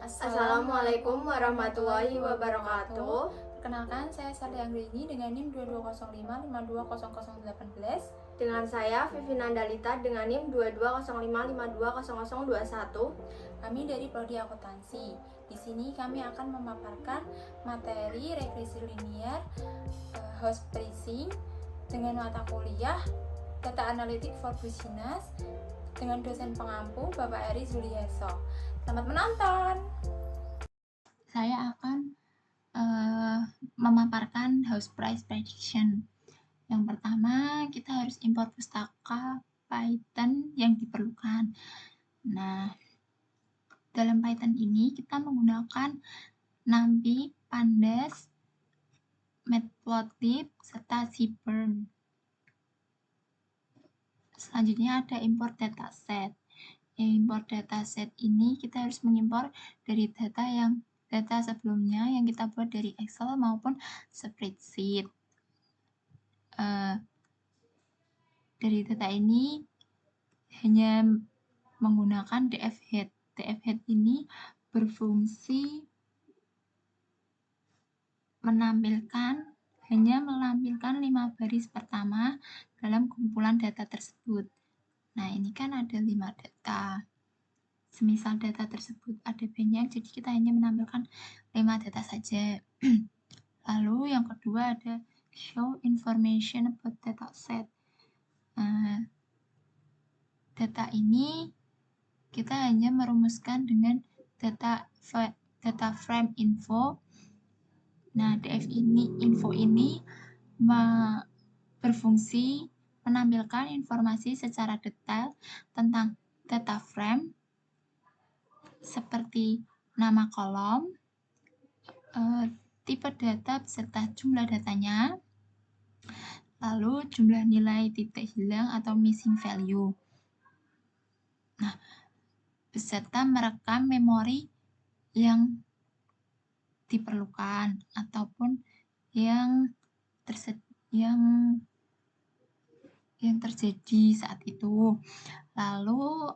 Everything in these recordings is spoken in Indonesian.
Assalamualaikum warahmatullahi wabarakatuh. Perkenalkan, saya Sally Anggreni dengan NIM 2205520018. Dengan saya Vivi Nandalita dengan NIM 2205520021. Kami dari Prodi Akuntansi. Di sini kami akan memaparkan materi regresi linear, house pricing dengan mata kuliah Data Analytic for Business dengan dosen pengampu Bapak Eri Zulieso. Selamat menonton. Saya akan memaparkan house price prediction. Yang pertama, kita harus import pustaka Python yang diperlukan. Nah, dalam Python ini kita menggunakan NumPy, Pandas, Matplotlib, serta Seaborn. Selanjutnya ada import dataset. Import dataset ini kita harus mengimpor dari data sebelumnya yang kita buat dari Excel maupun spreadsheet. Dari data ini hanya menggunakan dfhead. Dfhead ini berfungsi hanya menampilkan 5 baris pertama dalam kumpulan data tersebut. Nah, ini kan ada 5 data. Semisal data tersebut ada banyak, jadi kita hanya menampilkan 5 data saja. Lalu yang kedua ada show information about data set. Data ini kita hanya merumuskan dengan data frame info. Nah, info ini berfungsi menampilkan informasi secara detail tentang data frame seperti nama kolom, tipe data beserta jumlah datanya, lalu jumlah nilai titik hilang atau missing value. Nah, beserta merekam memori yang diperlukan ataupun yang terjadi saat itu. Lalu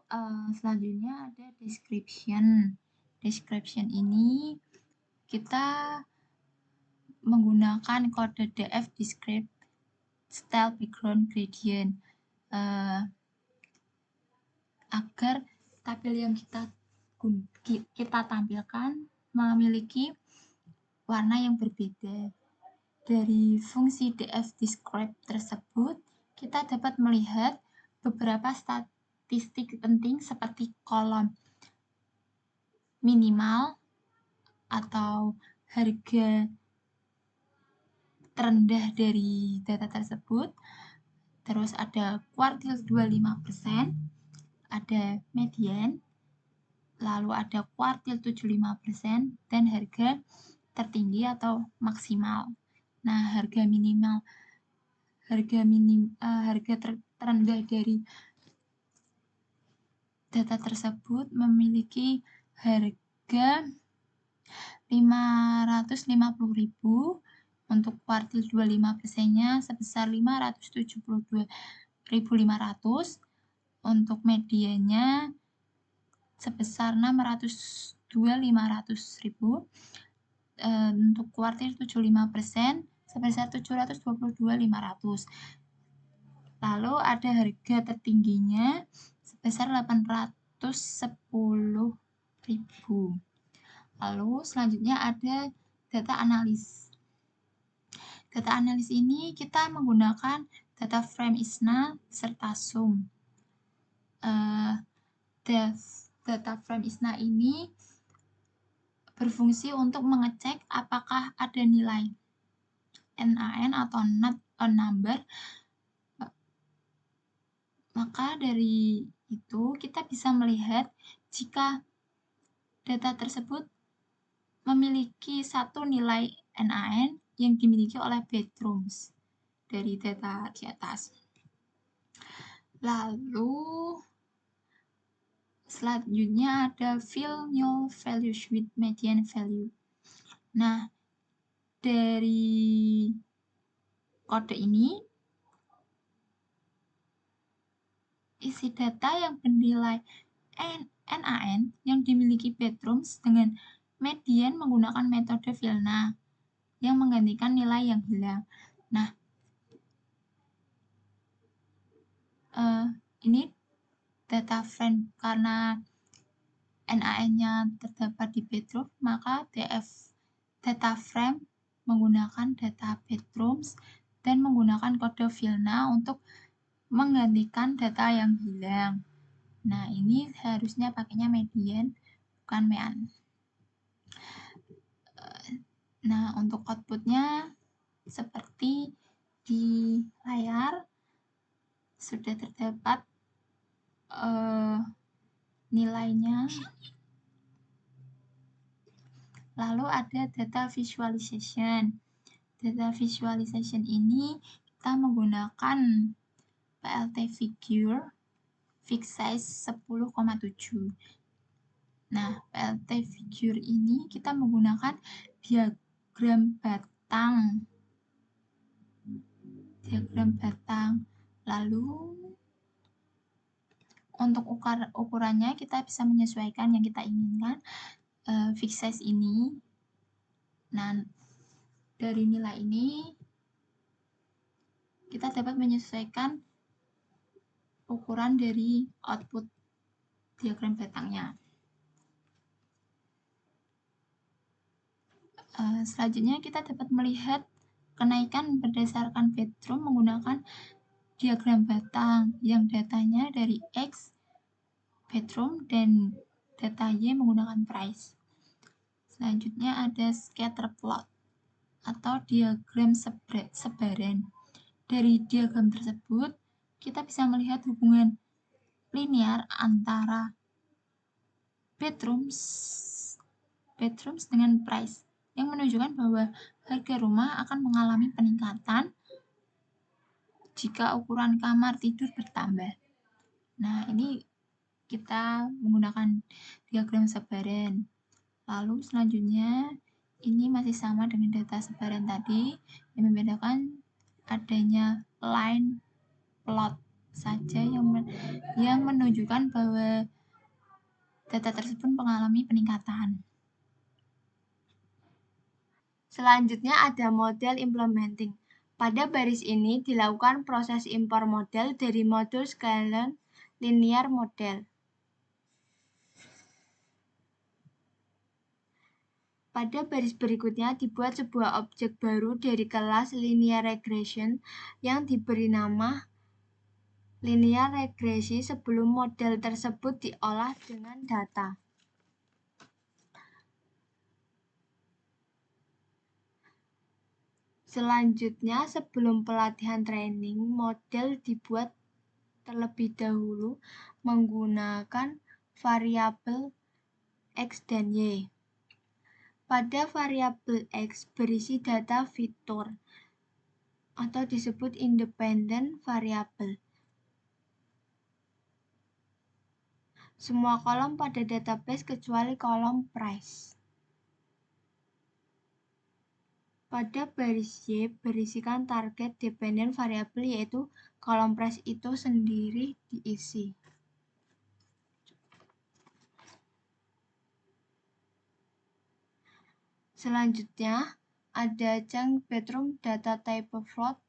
selanjutnya ada description. Description ini kita menggunakan kode df descript style background gradient agar tabel yang kita tampilkan memiliki warna yang berbeda. Dari fungsi df descript tersebut, kita dapat melihat beberapa statistik penting seperti kolom minimal atau harga terendah dari data tersebut. Terus ada kuartil 25%, ada median, lalu ada kuartil 75%, dan harga tertinggi atau maksimal. Nah, harga terendah dari data tersebut memiliki harga 550.000, untuk kuartil 25%-nya sebesar 572.500, untuk medianya sebesar 602.500.000, untuk kuartil 75% sebesar 722.500. Lalu ada harga tertingginya sebesar 810.000. Lalu selanjutnya ada data analis. Data analis ini kita menggunakan data frame ISNA serta sum. Data frame ISNA ini berfungsi untuk mengecek apakah ada nilai NaN atau not a number. Maka dari itu kita bisa melihat jika data tersebut memiliki satu nilai NaN yang dimiliki oleh bedrooms dari data di atas. Lalu selanjutnya ada fill null values with median value. Nah, dari kode ini isi data yang bernilai NaN yang dimiliki bedrooms dengan median menggunakan metode Vilna yang menggantikan nilai yang hilang. Nah, ini data frame karena NaN-nya terdapat di bedroom, maka data frame menggunakan data bedrooms dan menggunakan kode Vilna untuk menggantikan data yang hilang. Nah, ini harusnya pakainya median, bukan mean. Nah, untuk outputnya seperti di layar sudah terdapat nilainya. Lalu ada data visualization. Data visualization ini kita menggunakan PLT figure fixed size 10,7. Nah, PLT figure ini kita menggunakan diagram batang. Lalu untuk ukurannya kita bisa menyesuaikan yang kita inginkan. Fixed size ini. Nah, dari nilai ini kita dapat menyesuaikan ukuran dari output diagram batangnya. Selanjutnya kita dapat melihat kenaikan berdasarkan bedroom menggunakan diagram batang yang datanya dari X bedroom dan data Y menggunakan price. Selanjutnya ada scatter plot atau diagram sebaran. Dari diagram tersebut kita bisa melihat hubungan linear antara bedrooms dengan price yang menunjukkan bahwa harga rumah akan mengalami peningkatan jika ukuran kamar tidur bertambah. Nah, ini kita menggunakan diagram sebaran. Lalu selanjutnya ini masih sama dengan data sebaran tadi, yang membedakan adanya line plot saja yang menunjukkan bahwa data tersebut mengalami peningkatan. Selanjutnya ada model implementing. Pada baris ini dilakukan proses impor model dari modul scalar linear model. Pada baris berikutnya dibuat sebuah objek baru dari kelas linear regression yang diberi nama linear regresi sebelum model tersebut diolah dengan data. Selanjutnya, sebelum pelatihan training, model dibuat terlebih dahulu menggunakan variabel X dan Y. Pada variabel X berisi data fitur atau disebut independent variable. Semua kolom pada database kecuali kolom price. Pada baris Y berisikan target dependent variable yaitu kolom price itu sendiri diisi. Selanjutnya ada change bedroom data type float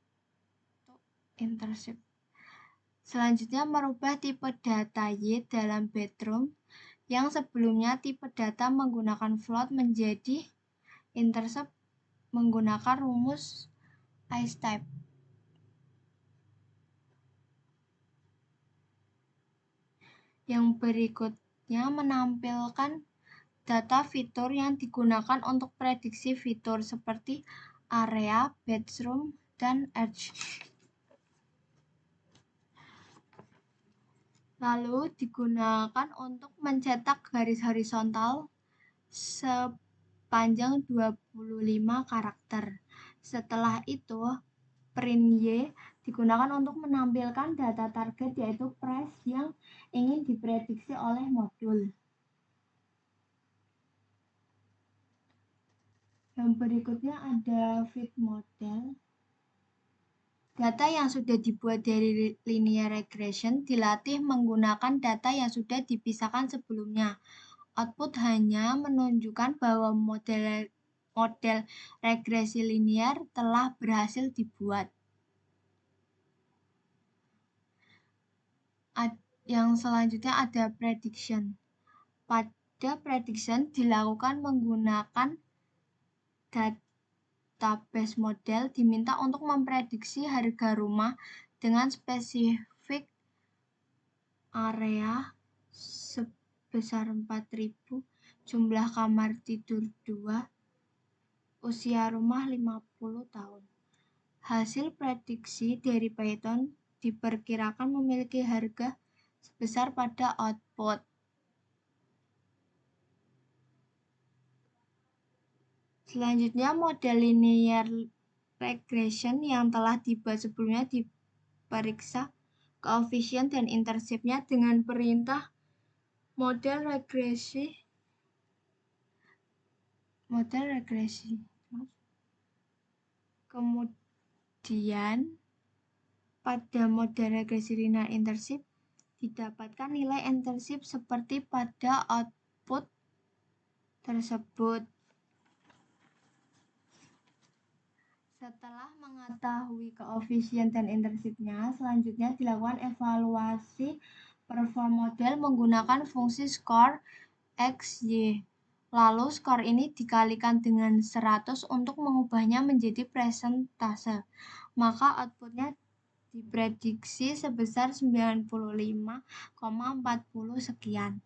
to intercept. Selanjutnya merubah tipe data Y dalam bedroom yang sebelumnya tipe data menggunakan float menjadi intercept menggunakan rumus IceType. Yang berikutnya menampilkan data fitur yang digunakan untuk prediksi fitur seperti area, bedroom, dan edge. Lalu digunakan untuk mencetak garis horizontal sepanjang 25 karakter. Setelah itu, print Y digunakan untuk menampilkan data target yaitu price yang ingin diprediksi oleh modul. Yang berikutnya ada fit model. Data yang sudah dibuat dari linear regression dilatih menggunakan data yang sudah dipisahkan sebelumnya. Output hanya menunjukkan bahwa model regresi linear telah berhasil dibuat. Yang selanjutnya ada prediction. Pada prediction dilakukan menggunakan database model diminta untuk memprediksi harga rumah dengan spesifik area sebesar 4.000, jumlah kamar tidur 2, usia rumah 50 tahun. Hasil prediksi dari Python diperkirakan memiliki harga sebesar pada output. Selanjutnya, model linear regression yang telah dibuat sebelumnya diperiksa koefisien dan intercept-nya dengan perintah model regresi. Kemudian, pada model regresi linear intercept didapatkan nilai intercept seperti pada output tersebut. Setelah mengetahui koefisien dan intercept-nya, selanjutnya dilakukan evaluasi perform model menggunakan fungsi skor XY. Lalu skor ini dikalikan dengan 100 untuk mengubahnya menjadi persentase. Maka outputnya diprediksi sebesar 95,40 sekian.